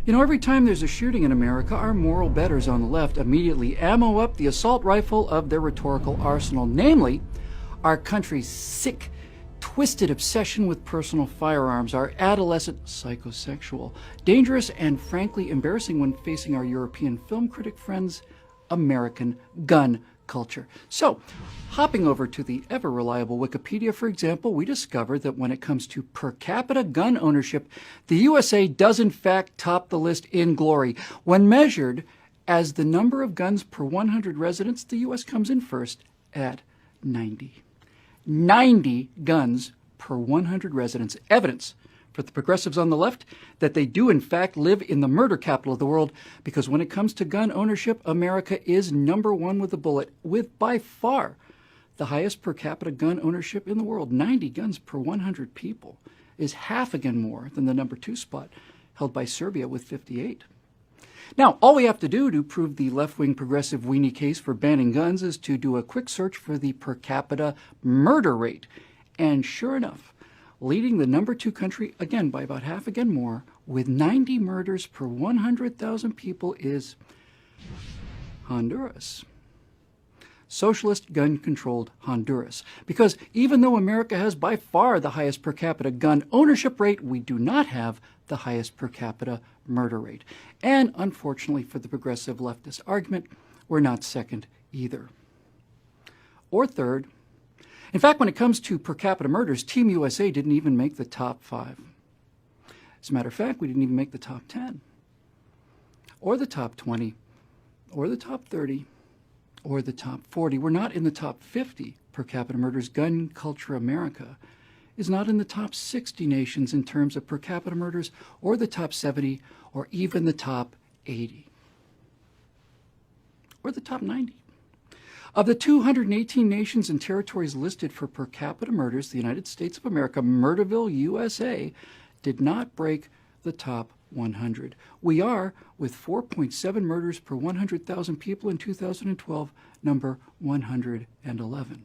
You know, every time there's a shooting in America, our moral betters on the left immediately ammo up the assault rifle of their rhetorical arsenal, namely, our country's sick, twisted obsession with personal firearms, our adolescent psychosexual, dangerous and frankly embarrassing when facing our European film critic friends, American gun culture. So, hopping over to the ever-reliable Wikipedia, for example, we discover that when it comes to per capita gun ownership, the USA does in fact top the list in glory. When measured as the number of guns per 100 residents, the US comes in first at 90. 90 guns per 100 residents. Evidence for the progressives on the left that they do in fact live in the murder capital of the world, because when it comes to gun ownership, America is number one with a bullet, with by far the highest per capita gun ownership in the world. 90 guns per 100 people is half again more than the number 2 spot held by Serbia with 58. Now, all we have to do to prove the left-wing progressive weenie case for banning guns is to do a quick search for the per capita murder rate. And sure enough, leading the number 2 country, again by about half again more, with 90 murders per 100,000 people is Honduras. Socialist gun-controlled Honduras. Because even though America has by far the highest per capita gun ownership rate, we do not have the highest per capita murder rate. And unfortunately for the progressive leftist argument, we're not second either. Or third. In fact, when it comes to per capita murders, Team USA didn't even make the top 5. As a matter of fact, we didn't even make the top 10, or the top 20, or the top 30, or the top 40. We're not in the top 50 per capita murders. Gun Culture America is not in the top 60 nations in terms of per capita murders, or the top 70, or even the top 80, or the top 90. Of the 218 nations and territories listed for per capita murders, the United States of America, Murderville, USA, did not break the top 100. We are, with 4.7 murders per 100,000 people in 2012, number 111.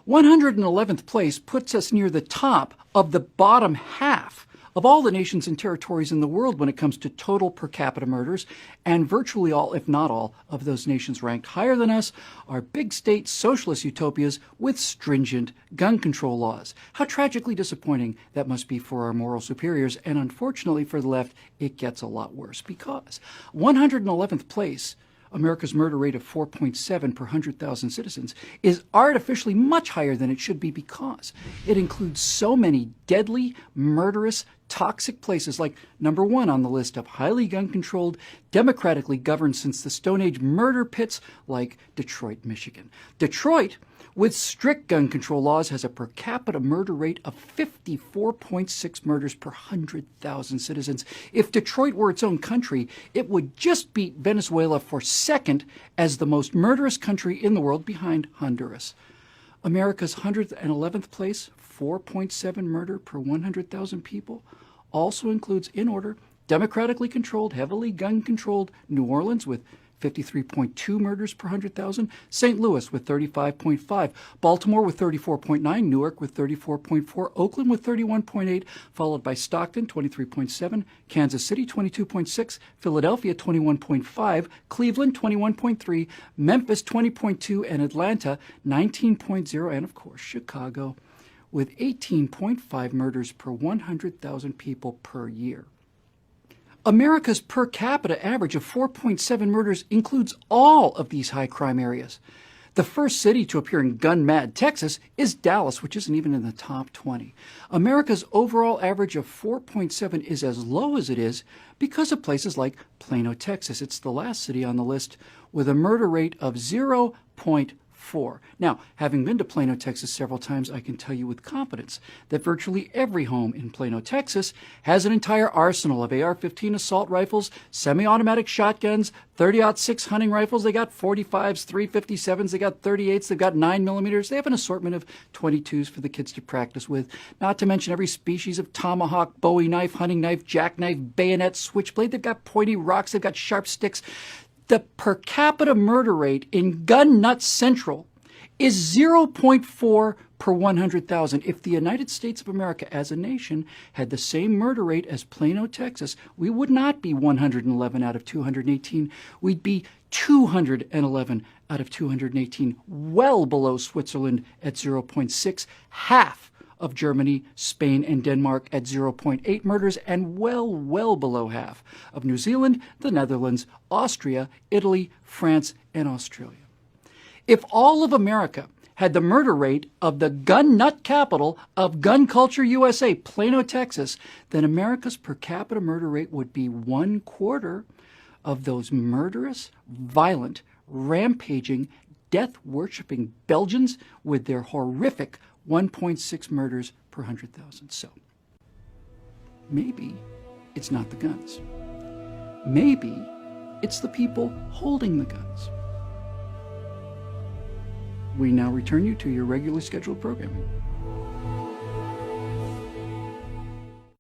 111th place puts us near the top of the bottom half of all the nations and territories in the world when it comes to total per capita murders, and virtually all, if not all, of those nations ranked higher than us are big state socialist utopias with stringent gun control laws. How tragically disappointing that must be for our moral superiors, and unfortunately for the left, it gets a lot worse, because 111th place, America's murder rate of 4.7 per 100,000 citizens, is artificially much higher than it should be, because it includes so many deadly, murderous, toxic places, like number 1 on the list of highly gun-controlled, democratically governed since the Stone Age murder pits, like Detroit, Michigan. Detroit, with strict gun control laws, has a per capita murder rate of 54.6 murders per 100,000 citizens. If Detroit were its own country, it would just beat Venezuela for second as the most murderous country in the world, behind Honduras. America's 111th place, 4.7 murder per 100,000 people, also includes, in order, democratically controlled, heavily gun-controlled New Orleans with 53.2 murders per 100,000, St. Louis with 35.5, Baltimore with 34.9, Newark with 34.4, Oakland with 31.8, followed by Stockton 23.7, Kansas City 22.6, Philadelphia 21.5, Cleveland 21.3, Memphis 20.2, and Atlanta 19.0, and of course Chicago with 18.5 murders per 100,000 people per year. America's per capita average of 4.7 murders includes all of these high crime areas. The first city to appear in gun-mad Texas is Dallas, which isn't even in the top 20. America's overall average of 4.7 is as low as it is because of places like Plano, Texas. It's the last city on the list with a murder rate of 0.4. Now, having been to Plano, Texas several times, I can tell you with confidence that virtually every home in Plano, Texas has an entire arsenal of AR-15 assault rifles, semi-automatic shotguns, 30-06 hunting rifles. They got 45s, 357s, they got 38s, they've got 9mm. They have an assortment of 22s for the kids to practice with, not to mention every species of tomahawk, bowie knife, hunting knife, jackknife, bayonet, switchblade. They've got pointy rocks, they've got sharp sticks. The per capita murder rate in Gun Nut Central is 0.4 per 100,000. If the United States of America as a nation had the same murder rate as Plano, Texas, we would not be 111 out of 218. We'd be 211 out of 218, well below Switzerland at 0.6, half of Germany, Spain, and Denmark at 0.8 murders, and well below half of New Zealand, the Netherlands, Austria, Italy, France, and Australia. If all of America had the murder rate of the gun nut capital of gun culture USA, Plano, Texas, then America's per capita murder rate would be 1/4 of those murderous, violent, rampaging, death-worshipping Belgians with their horrific 1.6 murders per 100,000. So maybe it's not the guns. Maybe it's the people holding the guns. We now return you to your regularly scheduled programming.